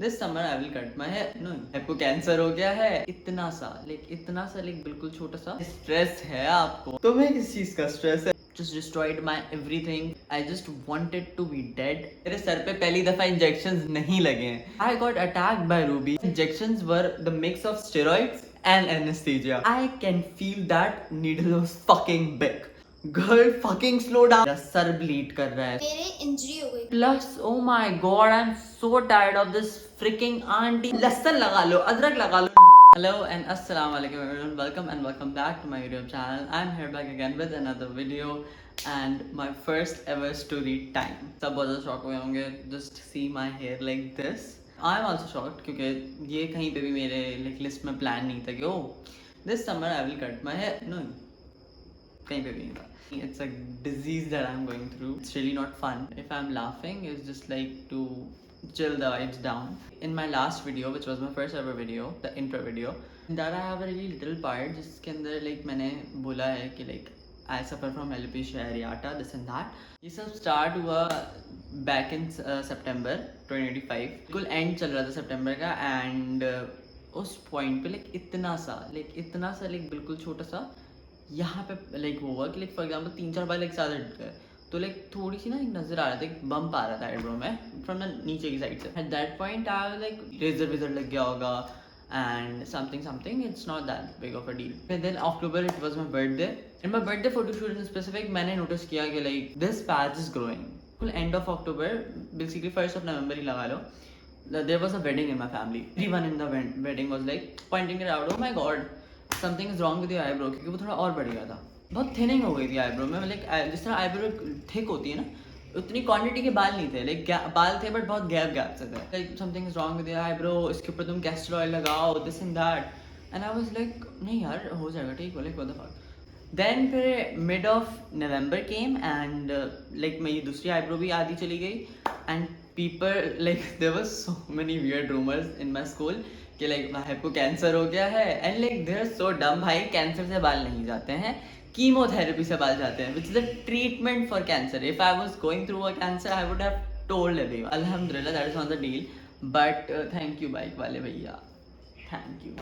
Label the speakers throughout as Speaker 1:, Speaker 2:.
Speaker 1: This summer I will cut my hair. No, आपको cancer हो गया है, इतना सा बिल्कुल छोटा सा स्ट्रेस है आपको। तुम्हें किस चीज का स्ट्रेस है? Just destroyed my everything. I just wanted to be dead. मेरे सर पे पहली दफा इंजेक्शंस नहीं लगे हैं। I got attacked by Ruby. Injections were the mix of steroids and anesthesia. I can feel that needle was fucking big. Girl, fucking slow down. मेरा sir bleed कर रहा है।
Speaker 2: मेरे इंजरी हो गई।
Speaker 1: Plus, oh my god, I'm so tired of this freaking auntie. लहसुन लगा लो, अदरक लगा लो। Hello and assalamu alaikum everyone. Welcome back to my YouTube channel. I'm here back again with another video and my first ever story time. सब बहुत ज़्यादा shock हुए होंगे just see my hair like this. I'm also shocked क्योंकि ये कहीं पे भी मेरे लिस्ट में प्लान नहीं था कि this summer I will cut my hair. No, कहीं पे भी नहीं था. It's a disease that I'm going through. It's really not fun. If I'm laughing, it's just like to chill the vibes down. In my last video, which was my first ever video, the intro video, that I have a really little part जिसके अंदर like मैंने बोला है कि like I suffer from alopecia areata, this and that. ये सब start हुआ back in September 2025. बिल्कुल end चल रहा था September का and उस point पे like इतना सा बिल्कुल छोटा सा यहाँ पे लाइक वो हुआ कि like for example 3-4 bar like ज़्यादा हिट गए तो लाइक थोड़ी सी ना नजर आ रहा था, एक बम्प आ रहा था आईब्रो में फ्रॉम द नीचे की साइड से। At that point I like razor वेजर लग गया होगा and something it's not that big of a deal. फिर then October it was my birthday and my birthday photoshoot in specific मैंने नोटिस किया कि like this patch is growing. Full end of October basically 1st of November ही लगा लो, there was a wedding in my family. Everyone in the wedding was like pointing it out, oh my god something is wrong with your eyebrow, क्योंकि वो थोड़ा और बढ़ गया था, बहुत थिनिंग हो गई थी आईब्रो में। लाइक जिस तरह आईब्रो थिक होती है ना, उतनी क्वांटिटी के बाल नहीं थे, लाइक बाल थे बट बहुत गैप से थे। Like something is wrong with your eyebrow, इसके ऊपर तुम कैस्टर ऑयल लगाओ, this and that. And I was like नहीं यार हो जाएगा ठीक हो, like what the fuck. Then फिर mid of November came and like मेरी दूसरी आईब्रो भी आधी चली गई and people like there was so many weird rumours in my school कि लाइक भाई को कैंसर हो गया है and like they are so डम, भाई कैंसर से बाल नहीं जाते हैं, कीमोथेरेपी से बाल जाते हैं, which is a treatment for cancer. If I was going through a cancer I would have told everyone. अल्हम्दुलिल्लाह that is on the deal, but thank you bike वाले भैया, थैंक यू।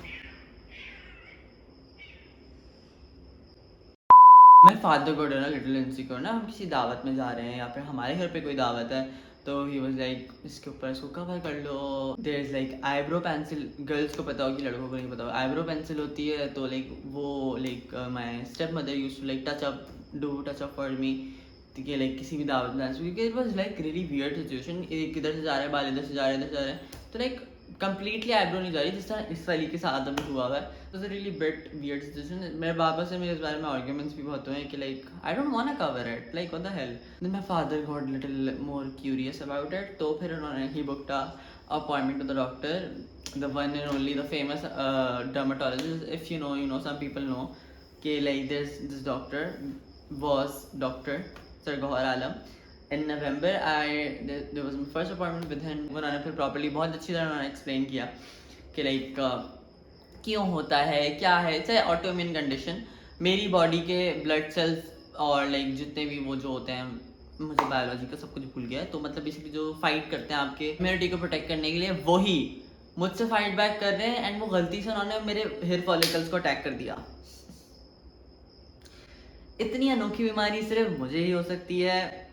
Speaker 1: मैं फादर को डरा लिटिल इनसिक्योर ना, हम किसी दावत में जा रहे हैं या फिर हमारे घर पे कोई दावत है तो ही वाज लाइक इसके ऊपर इसको कवर कर लो। There is like eyebrow pencil, girls को पता हो कि लड़कों को नहीं पता हो, आईब्रो पेंसिल होती है तो लाइक वो like my step mother used to like touch up for me कि लाइक किसी भी दावत में, क्योंकि it was like really weird situation. एक इधर से जा रहा है बाल, इधर से जा रहे हैं, इधर से जा रहे हैं, तो लाइक कंप्लीटली आईब्रो नहीं जा रही जिस तरह इस वाली के साथ अभी हुआ है। तो रियली बिट वियर्ड सिचुएशन। मेरे पापा से मेरे इस बारे में आर्ग्यूमेंट्स भी बहुत हुए हैं कि like I don't want to cover it, like what the hell. Then my father got little more curious about it, तो फिर उन्होंने ही booked a appointment to the doctor, the one and only the famous dermatologist. If you know some people know कि like this doctor was doctor sir Gauhar Alam. In November there was my first appointment with him। उन्होंने फिर properly बहुत अच्छी तरह उन्होंने explain किया कि like क्यों होता है, क्या है। इट्स ऑटोइम्यून कंडीशन, मेरी बॉडी के ब्लड सेल्स और लाइक जितने भी वो जो होते हैं, मुझे बायोलॉजी का सब कुछ भूल गया है, तो मतलब बेसिकली जो फाइट करते हैं आपके इम्यूनिटी को प्रोटेक्ट करने के लिए, वही मुझसे फाइट बैक कर रहे हैं एंड वो गलती से उन्होंने मेरे हेयर फॉलिकल्स को अटैक कर दिया। इतनी अनोखी बीमारी सिर्फ मुझे ही हो सकती है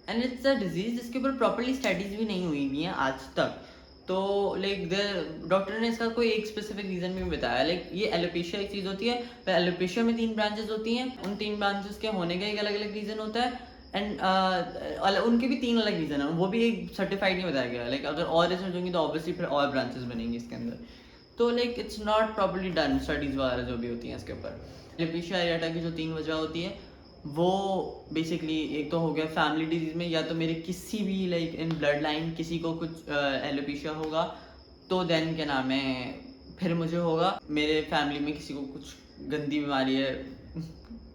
Speaker 1: एंड इट्स अ डिजीज जिसके ऊपर प्रॉपर्ली स्टडीज भी नहीं हुई हुई हैं आज तक। तो लाइक डॉक्टर ने इसका कोई एक स्पेसिफिक रीज़न भी बताया, लाइक ये एलोपेशिया एक चीज़ होती है, पर एलोपेशिया में 3 ब्रांचेस होती हैं, उन 3 ब्रांचेस के होने का एक अलग अलग रीज़न होता है एंड उनके भी 3 अलग रीज़न है, वो भी एक सर्टिफाइड नहीं बताया गया। लाइक अगर और रिसर्च होंगी तो ऑब्वियसली फिर और ब्रांचेस बनेंगी इसके अंदर, तो like it's not properly done studies वगैरह जो भी होती हैं इसके ऊपर। एलोपेशिया एरियाटा की जो 3 वजह होती है वो बेसिकली एक तो हो गया फैमिली डिजीज में, या तो मेरे किसी भी लाइक इन ब्लड लाइन किसी को कुछ एलोपेशिया होगा तो देन क्या नाम है फिर मुझे होगा, मेरे फैमिली में किसी को कुछ गंदी बीमारी है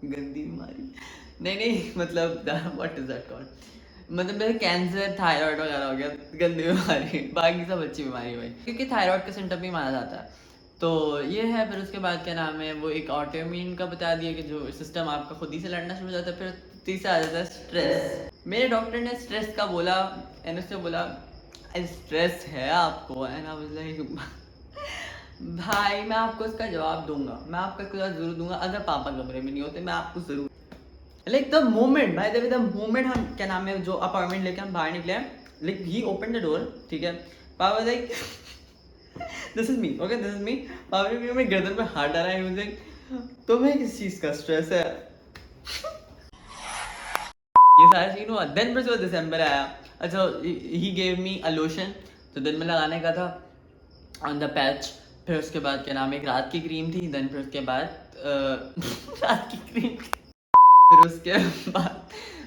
Speaker 1: गंदी बीमारी नहीं मतलब व्हाट इज दैट कॉल्ड, मतलब मेरे कैंसर थायराइड वगैरह हो गया, गंदी बीमारी, बाकी सब अच्छी बीमारी भाई, क्योंकि थायराइड का सिम्टम भी माना जाता है। तो ये है। फिर उसके बाद क्या नाम है वो एक ऑटोइम्यून का बता दिया कि जो सिस्टम आपका खुद ही से लड़ना शुरू हो जाता है। फिर तीसरा आ जाता है स्ट्रेस। मेरे डॉक्टर ने स्ट्रेस का बोला एंड उससे बोला स्ट्रेस है आपको एंड आई वाज लाइक भाई मैं आपको इसका जवाब दूंगा, मैं आपका इसका जवाब जरूर दूंगा अगर पापा कमरे में नहीं होते, मैं आपको जरूर लाइक द मोमेंट भाई द मोमेंट हम क्या नाम है जो अपॉइंटमेंट लेके हम बाहर निकले like he open the door, ठीक है, पापा like this is me, okay this is me, पापा ने मेरे गर्दन पे हाथ डाला है, मुझे तुम्हें किस चीज का स्ट्रेस है, ये सारा सीन हुआ। देन फिर दिसंबर आया, अच्छा he gave me a lotion, तो दिन में लगाने का था ऑन द पैच, फिर उसके बाद क्या नाम है एक रात की क्रीम थी, देन फिर उसके बाद रात की क्रीम,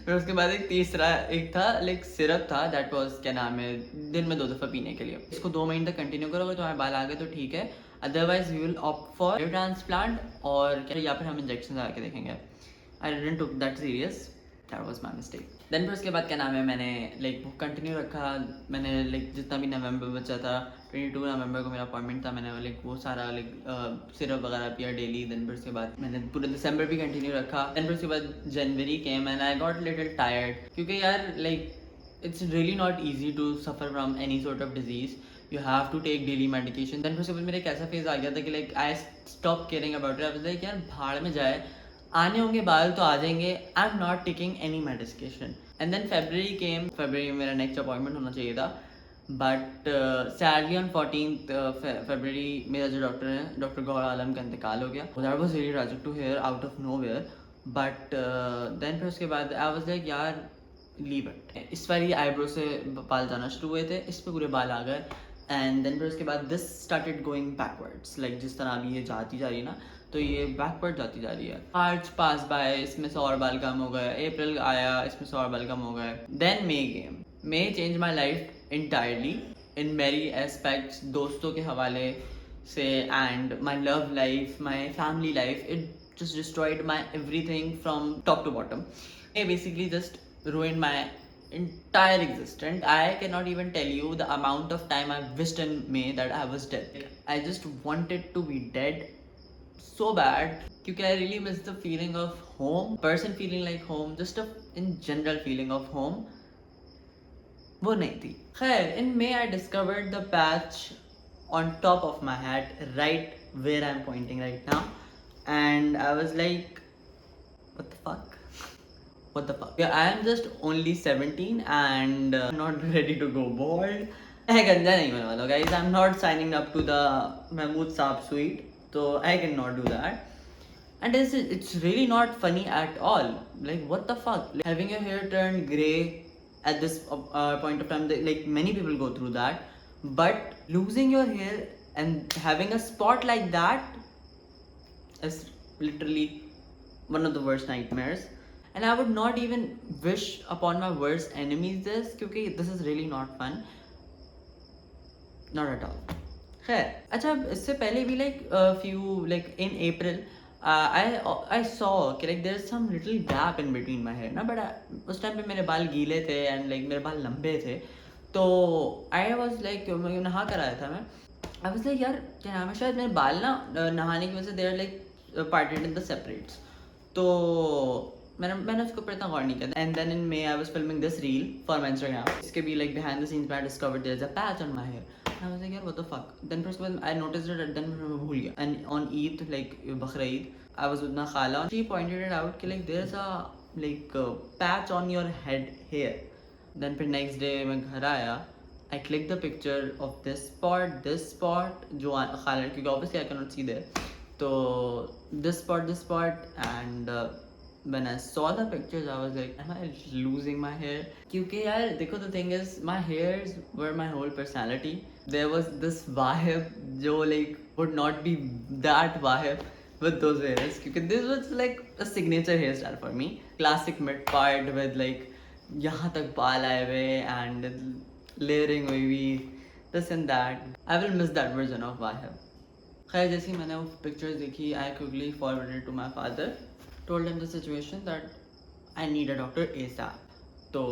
Speaker 1: फिर उसके बाद एक तीसरा एक था लाइक सिरप था, दैट वाज क्या नाम है दिन में 2 दफ़ा पीने के लिए। इसको 2 महीने तक कंटिन्यू करो, अगर तुम्हारे बाल आ गए तो ठीक है, otherwise we will opt for hair transplant और क्या या फिर हम इंजेक्शन आके देखेंगे। I didn't took that serious, that was my mistake. Then फिर उसके बाद क्या नाम है मैंने लाइक वो कंटिन्यू रखा, मैंने लाइक जितना भी नवंबर बचा था 22 नवंबर को मेरा अपॉइंटमेंट था, मैंने लाइक वो सारा लाइक सिरप वगैरह पिया डेली। देन फिर उसके बाद मैंने पूरा दिसंबर भी कंटिन्यू रखा। देन फिर उसके बाद जनवरी came and I got little tired, क्योंकि यार like it's really not easy to suffer from any sort of disease, you have to take daily medication। then फिर उसके बाद मेरा एक ऐसा फेज आ गया था कि like I stopped caring about it, I was like यार भाड़ में जाए, आने होंगे बाल तो आ जाएंगे, I am not taking any medication. And then February came, February में मेरा नेक्स्ट अपॉइंटमेंट होना चाहिए था, but sadly on 14th February मेरा जो डॉक्टर है डॉक्टर गौर आलम का इंतकाल हो गया। That was really tragic to hear out of nowhere, but then फिर उसके बाद आई वाज लाइक यार लीव इट। इस बार ये आईब्रो से बाल जाना शुरू हुए थे, इस पे पूरे बाल आ गए, एंड देन फिर उसके बाद this started going backwards, like जिस तरह अभी ये जाती जा रही है ना, तो ये बैकवर्ड जाती जा रही है। मार्च पास बाय, इसमें से और बाल कम हो गए, अप्रैल आया, इसमें से और बाल कम हो गए। Then May came, May change my life entirely in मेरी एस्पेक्ट्स, दोस्तों के हवाले से and my love life, my family life, it just destroyed my everything from top to bottom. It basically just ruined my entire existence. I cannot even tell you the amount of time I wished in May that I was dead. I just wanted to be dead so bad because I really miss the feeling of home, person feeling like home, just a in general feeling of home. वो नहीं थी। खैर in May I discovered the patch on top of my head, right where I'm pointing right now, and I was like, what the fuck? What the fuck? Yeah, I am just only 17 and I'm not ready to go bald. मैं गंजा नहीं होने वाला guys, I'm not signing up to the Mahmood Saab suite, so I cannot do that. And it's really not funny at all. Like what the fuck? Like, having your hair turned grey at this point of time, like many people go through that, but losing your hair and having a spot like that is literally one of the worst nightmares. And I would not even wish upon my worst enemies this, because this is really not fun, not at all. खैर अच्छा, इससे पहले भी like few like in April I saw कि like there's some little gap in between my hair ना, but उस time पे मेरे बाल गीले थे and like मेरे बाल लंबे थे, तो I was like नहा कर आया था मैं, I was like यार क्या नाम है, शायद मेरे बाल ना नहाने की वजह से they are like parted in the separates, तो मैंने उसके ऊपर इतना गौर नहीं किया। And then in May I was filming this reel for my Instagram, इसके भी like behind the scenes I discovered there is a patch on my hair, I was like यार व्हाट द फक। देन फिर उसके बाद I noticed it, then मैं भूल गया। And on Eid like Bakra Eid I was with my खाला, she pointed it out कि like there is a like patch on your head hair. Then फिर नेक्स्ट डे मैं घर आया, I click the picture of this spot जो खाला, क्योंकि obviously I can not see there, तो this spot and when I saw the pictures I was like, am I losing my hair? क्योंकि यार देखो, the thing is my hairs were my whole personality. There was this vibe जो like would not be that vibe with those hairs, क्योंकि this was like a signature hairstyle for me, classic mid part with like यहाँ तक बाल आए हुए and layering हुई, this and that. I will miss that version of vibe. खैर जैसे ही मैंने वो पिक्चर्स देखी, I quickly forwarded to my father, told him the situation that I need a doctor ASAP, तो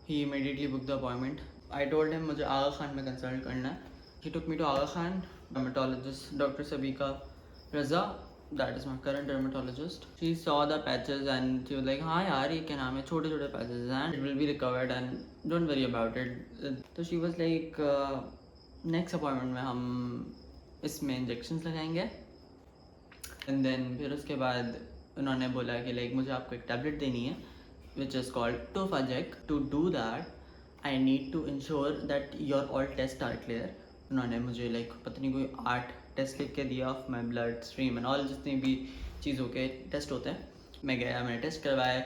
Speaker 1: he immediately book the appointment. I told him मुझे आगा खान में consult करना है, he took me to Aga Khan, dermatologist doctor Sabika Raza, that is my current dermatologist. She saw the patches and she was like, हाँ यार ये क्या नाम है, छोटे छोटे patches हैं, it will be recovered and don't worry about it. तो she was like, next appointment में हम इसमें injections लगाएंगे and then फिर उसके बाद उन्होंने बोला कि like मुझे आपको एक tablet देनी है which is called Tofajec. To do that I need to ensure that your all tests are clear. उन्होंने मुझे like पता नहीं कोई 8 टेस्ट लिख के दिया of my blood stream and all जितनी भी चीज़ों के टेस्ट होते हैं. मैं गया, मैंने टेस्ट करवाए,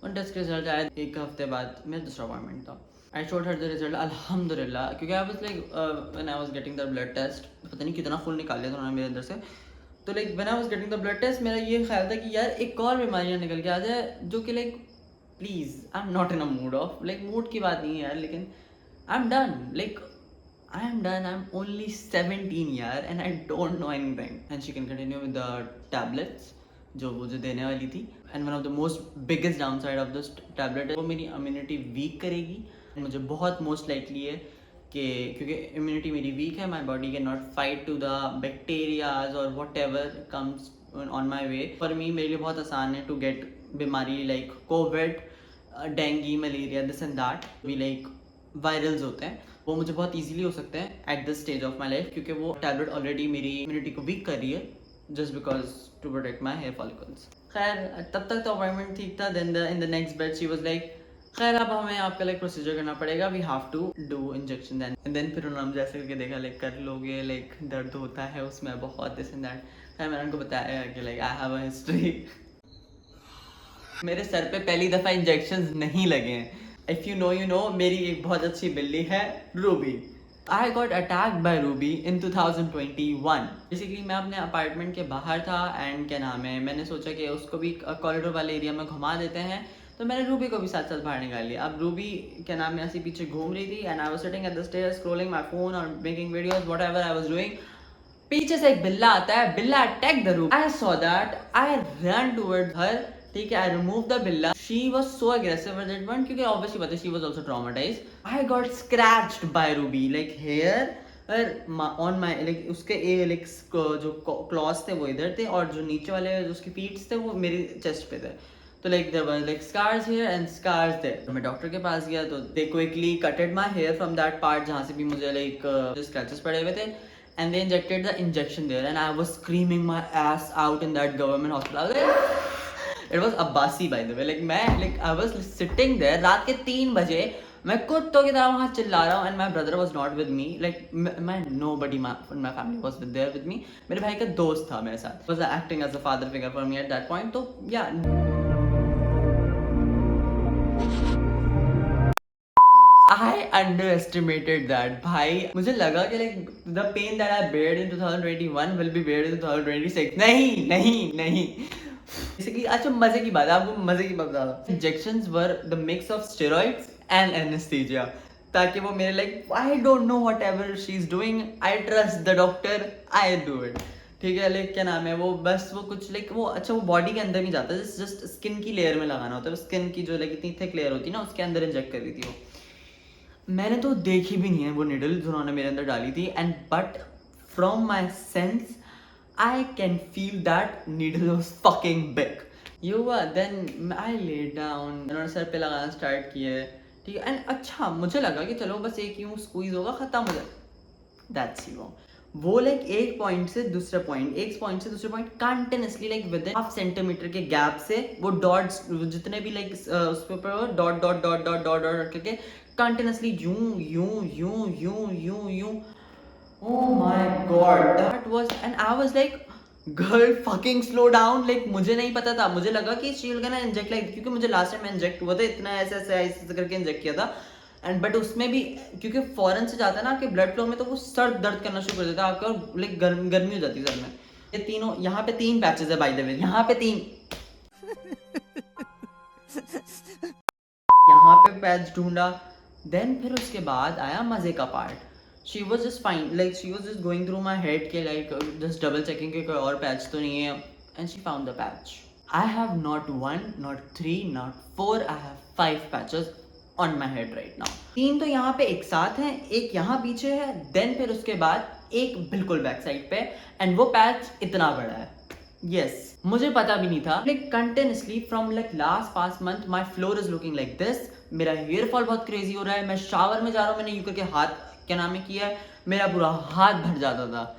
Speaker 1: उन टेस्ट के रिजल्ट आए. एक हफ्ते बाद मेरा दूसरा अपॉइंटमेंट था. I showed her the result अल्हम्दुलिल्लाह, क्योंकि I was like when I was getting the blood test, पता नहीं कितना खून निकाल लिया था उन्होंने मेरे अंदर से. तो like when I was getting the blood test मेरा ये ख्याल था कि यार एक और बीमारियाँ निकल के आ जाए जो कि like please I am not in a mood off, like mood की बात नहीं है यार, लेकिन I am done, like I am done. I'm only 17 year and I don't know anything. And she can continue with the tablets जो वो जो देने वाली थी. And one of the most biggest downside of this tablet है वो मेरी immunity weak करेगी. मुझे बहुत most likely है कि क्योंकि immunity मेरी weak है, my body cannot fight to the bacterias or whatever comes on my way. For me मेरे लिए बहुत आसान है to get बीमारी like COVID, dengue, malaria, this and that. We like virals होते हैं, वो मुझे बहुत इजीली हो सकते हैं at this stage of my life, क्योंकि वो टैबलेट ऑलरेडी मेरी इम्यूनिटी को वीक कर रही है just because to protect my hair follicles. खैर तब तक तो अपॉइंटमेंट ठीक था. Then in the next bed she was like, खैर अब हमें आपका लाइक प्रोसीजर करना पड़ेगा, we have to do injection. Then फिर उन्होंने मुझे ऐसे करके देखा, लाइक कर लोगे, लाइक दर्द होता है उसमें बहुत, दिस एंड दैट. खैर मैंने उनको बताया कि like I have a history. मेरे सर पे पहली दफ़ा इंजेक्शन नहीं लगे हैं. If you know, you know. मेरी एक बहुत अच्छी बिल्ली है Ruby. I got attacked by Ruby in 2021. Basically मैं अपने अपार्टमेंट के बाहर था एंड क्या नाम है, मैंने सोचा कि उसको भी कॉरिडोर वाले एरिया में घुमा देते हैं, तो मैंने रूबी को भी साथ साथ बाहर निकाल लिया. अब रूबी क्या नाम है ऐसे पीछे घूम रही थी and I was sitting at the stairs scrolling my phone और making videos whatever I was doing. पीछे से एक बिल्ला आता है, बिल्ला attack the Ruby. I saw that, I run towards her. ठीक है, आई रिमूव द बिल्ला. She was so aggressive at that point, क्योंकि ऑब्वियसली पता है she was also traumatised. I got scratched by Ruby like hair on my, like उसके like जो clause थे वो इधर थे और जो नीचे वाले जो उसके फीट्स थे वो मेरी चेस्ट पे थे. तो like there were like scars here and scars there. मैं डॉक्टर के पास गया तो they quickly cutted my hair from that part जहाँ से भी मुझे लाइक स्क्रैचेस पड़े हुए थे, and they injected the injection there and I was screaming my ass out in that government hospital. It was Abbasi by the way. Like I was sitting there रात के 3 बजे, मैं कुत्तों की तरह वहाँ चिल्ला रहा हूँ and my brother was not with me. Like nobody in my family was there with me. मेरे भाई का दोस्त था मेरे साथ. Was acting as a father figure for me at that point. तो yeah. I underestimated that. भाई मुझे लगा कि like the pain that I bared in 2021 will be bared in 2026. नहीं. Basically, अच्छा मजे की बात है, आपको मजे की बात बता रहा हूँ. Injections were the mix of steroids and anesthesia. ताकि वो मेरे like I don't know whatever she's doing. I trust the doctor. I do it. ठीक है, लाइक क्या नाम है वो बस वो कुछ लाइक वो अच्छा वो बॉडी के अंदर नहीं जाता, जस्ट स्किन की लेयर में लगाना होता है. स्किन की जो लाइक इतनी थिक लेयर होती है ना उसके अंदर इंजेक्ट कर दी थी वो. मैंने तो देखी भी नहीं है वो निडल जो उन्होंने मेरे अंदर डाली थी. And but from my sense I can feel that needle was fucking big. Then I laid down. उन्होंने सर पे लगाना स्टार्ट किया, ठीक है. एंड अच्छा मुझे लगा कि चलो बस एक यूँ स्क्वीज होगा खत्म हो जाए. That's wrong. वो लाइक एक पॉइंट से दूसरे point continuously like with in 0.5 centimetre के गैप से वो डॉट्स जितने भी लाइक उस पे डॉट करके कंटिन्यूसली यूं. Oh my god, that was, and I was like, girl fucking slow down. Like मुझे नहीं पता था, मुझे लगा कि she will gonna inject like, क्योंकि मुझे लास्ट टाइम इंजेक्ट हुआ था इतना ऐसे करके इंजेक्ट किया था. एंड बट उसमें भी क्योंकि फॉरन से जाता है ना आपके ब्लड फ्लो में, तो वो सर दर्द करना शुरू कर देता है आपका, लाइक गर्मी हो जाती है सर में. ये तीनों यहाँ पे 3 पैचेस है बाय द वे, यहाँ पे 3 यहाँ पे पैच ढूंढा. देन फिर उसके बाद आया मजे का part. She was just fine, like she was just going through my head के like just double checking कि कोई और patch तो नहीं है, and she found the patch. I have not 1, not 3, not 4, I have 5 patches on my head right now. 3 तो यहाँ पे एक साथ हैं, एक यहाँ पीछे है, then फिर उसके बाद एक बिल्कुल बैक साइड पे, and वो पैच इतना बड़ा है. Yes, मुझे पता भी नहीं था. Like continuously from like last past month my floor is looking like this. मेरा हेयर फॉल बहुत क्रेजी हो रहा है. मैं शावर में जा रहा हूँ, मैंने यूं करके हाथ क्या नाम है किया है, मेरा पूरा हाथ भर जाता था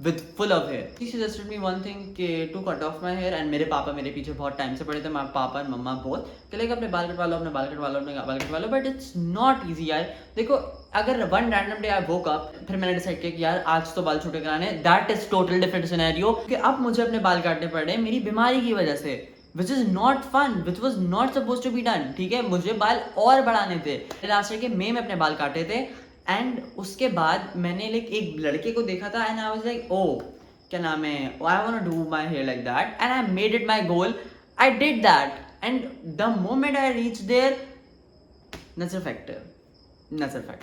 Speaker 1: with full of hair. He suggested me one thing कि to cut off my hair and मेरे पापा मेरे पीछे बहुत टाइम से पड़े थे, मेरे पापा और मम्मा बोथ कि लाइक अपने बाल कटवा लो, अपने बाल कटवा लो, अपने बाल कटवा लो. बट इट्स नॉट ईजी यार. देखो अगर one random day I woke up, फिर मैंने डिसाइड किया कि यार आज तो बाल छोटे कराने, that is total different scenario कि अब मुझे अपने बाल काटने पड़ रहे हैं मेरी बीमारी की वजह से, which is not fun, which was not suppose to be done. ठीक है, मुझे बाल और बढ़ाने थे. लास्ट ईयर के मई में अपने बाल काटे थे एंड उसके बाद मैंने लाइक एक लड़के को देखा था and I was like oh क्या नाम है, I want to do my hair like that and I made it my goal. I did that and the moment I reach there, नजर फैक्टर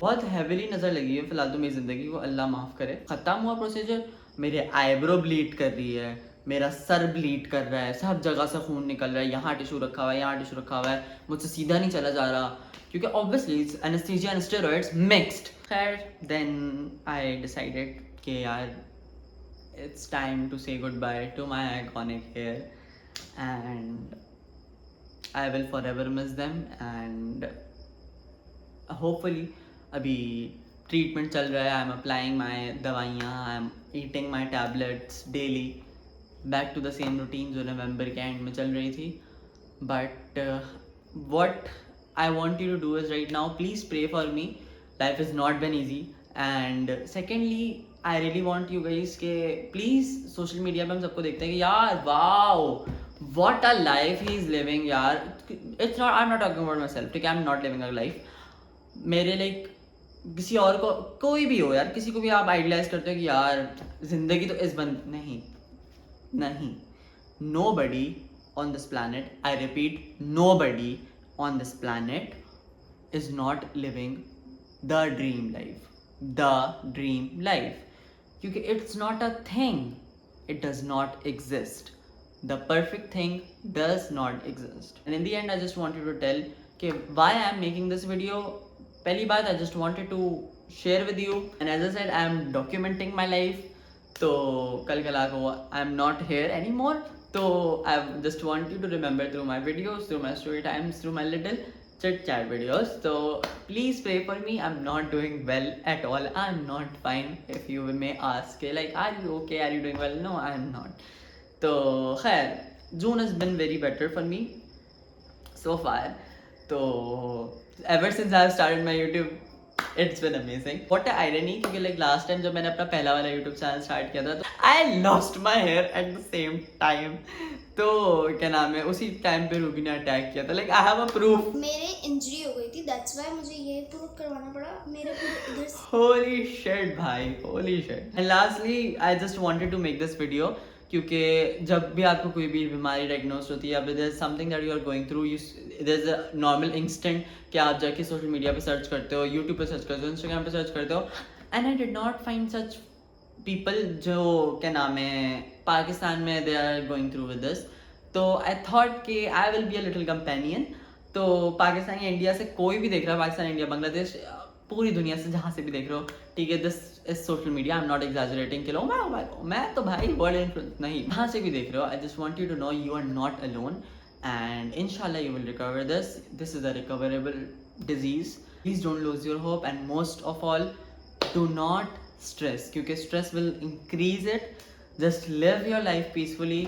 Speaker 1: बहुत हैवीली नजर लगी है फिलहाल तो मेरी जिंदगी को, अल्लाह माफ करे. खत्म हुआ प्रोसीजर, मेरे आईब्रो ब्लीड कर रही है, मेरा सर ब्लीड कर रहा है, सब जगह से खून निकल रहा है, यहाँ टिश्यू रखा हुआ है, यहाँ टिश्यू रखा हुआ है, मुझसे सीधा नहीं चला जा रहा क्योंकि obviously anaesthesia and steroids mixed. खैर देन आई डिसाइडेड कि यार it's time to say goodbye to my iconic hair and I will forever miss them and hopefully अभी ट्रीटमेंट चल रहा है, आई एम अप्लाइंग माई दवाइयाँ, I am eating my tablets daily, back to the same routine जो नवंबर के end में चल रही थी. But what I want you to do is right now please pray for me. Life is not been easy and secondly I really want you guys के please social media पे हम सबको देखते हैं कि यार wow what a life he is living यार. It's not, I'm not talking about myself, ठीक है, I'm not living a life. मेरे लाइक किसी और को, कोई भी हो यार, किसी को भी आप आइडियलाइज करते हो कि यार जिंदगी तो इस बंद नहीं. Nobody on this planet, I repeat, nobody on this planet is not living the dream life. क्योंकि it's not a thing, it does not exist. The perfect thing does not exist. And in the end I just wanted to tell कि why I am making this video. पहली बात I just wanted to share with you and as I said I am documenting my life. तो कल कला को I am not here anymore. तो I just want you to remember through my videos, through my story times, through my little chit chat videos. So please pray for me. I'm not doing well at all. I'm not fine. If you may ask like are you okay, are you doing well? No, I'm not. So khair, June has been very better for me so far. So ever since I've started my YouTube it's been amazing. What an irony क्योंकि like last time जब मैंने अपना पहला वाला YouTube channel start किया था तो I lost my hair at the same time. तो क्या नाम है, उसी टाइम पे रूबी ने अटैक किया था. Like I have a proof.
Speaker 2: मेरे इंजरी हो गई थी, दैट्स व्हाई मुझे ये प्रूव करवाना पड़ा. मेरे पूरे इधर
Speaker 1: होली शिट भाई, holy shit. And lastly I just wanted to make this video क्योंकि जब भी आपको कोई भी बीमारी डायग्नोस होती है या फिर there is something that you are going through, there is a normal instant कि आप जाके सोशल मीडिया पे सर्च करते हो, यूट्यूब पे सर्च करते हो, इंस्टाग्राम पे सर्च करते हो and I did not find such people जो क्या नाम है पाकिस्तान में they are going through with this. तो आई थॉट कि I will be a little companion. तो पाकिस्तान या इंडिया से कोई भी देख रहा है, पाकिस्तान इंडिया बांग्लादेश पूरी दुनिया से जहाँ से भी देख रहे हो, ठीक है, this is social media, I am not exaggerating कि लो मैं तो भाई वर्ल्ड इन्फ्लुएंस नहीं, जहाँ से भी देख रहे हो, I just want you to know you are not alone and इंशाल्लाह you will recover this is a recoverable disease. Please don't lose your hope and most of all do not stress क्योंकि stress will increase it. Just live your life peacefully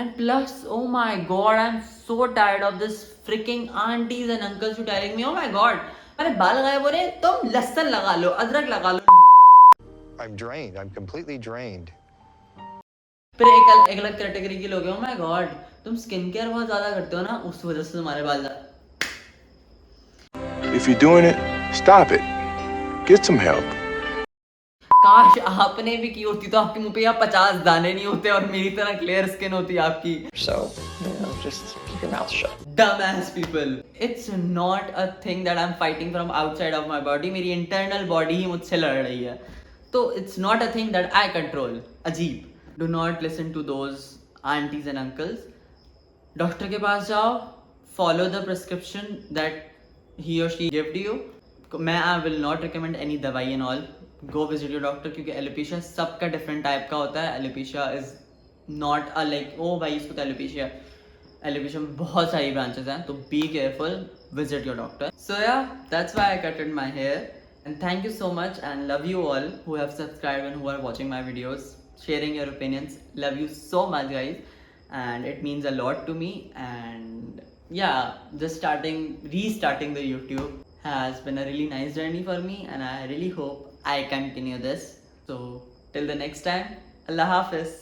Speaker 1: and plus oh my god I'm so tired of this freaking aunties and uncles who telling me oh my god मेरे बाल गायब हो रहे, तुम लहसुन लगा लो, अदरक लगा लो.
Speaker 3: I'm drained. I'm completely drained.
Speaker 1: फिर एक अलग कैटेगरी के लोग हैं, oh my god तुम स्किन केयर बहुत ज्यादा करते हो ना, उस वजह से तुम्हारे बाल.
Speaker 4: If you're doing it, stop it. Get some help.
Speaker 1: काश आपने भी की होती तो आपके मुंह पे यहाँ 50 दाने नहीं होते और मेरी तरह क्लियर स्किन होती आपकी.
Speaker 5: So, just keep your mouth shut.
Speaker 1: Dumbass people. It's not a thing that I'm fighting from outside of my body. मेरी internal body ही मुझसे लड़ रही है. तो it's not a thing that I control. अजीब. Do not listen to those aunties and uncles. Doctor के पास जाओ. Follow the prescription that he or she gave to you. मैं I will not recommend any दवाई and all. Go visit your doctor क्योंकि alopecia सबका different type का होता है. Alopecia is not a like oh भाई इसको एलोपेशिया में बहुत सारी ब्रांचेस हैं, तो be careful, visit your doctor. So yeah that's why I cutted my hair. And thank you so much and love you all who have subscribed and who are watching my videos, sharing your opinions. Love you so much guys, and it means a lot to me. And yeah, just restarting the YouTube has been a really nice journey for me, and I really hope I continue this. So till the next time, Allah Hafiz.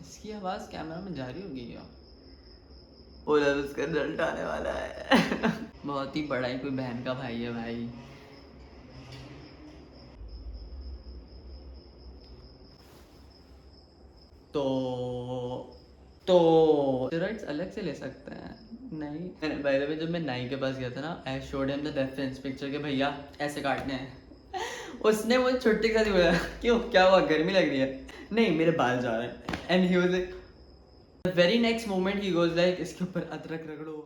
Speaker 1: इसकी आवाज़ camera में जारी होगी क्या? ओला उसका result आने वाला है. बहुत ही बड़ा ही कोई बहन का भाई है भाई. तो स्टेरॉइड्स अलग से ले सकते हैं? नहीं. बाय द वे जब मैं नाई के पास गया था ना, I showed him the reference picture के भैया ऐसे काटने हैं. उसने मुझे छुट्टी के साथ ही बोला क्यों क्या हुआ गर्मी लग रही है? नहीं मेरे बाल जा रहे हैं. And he was like the very next moment he goes like इसके ऊपर अदरक रगड़ो.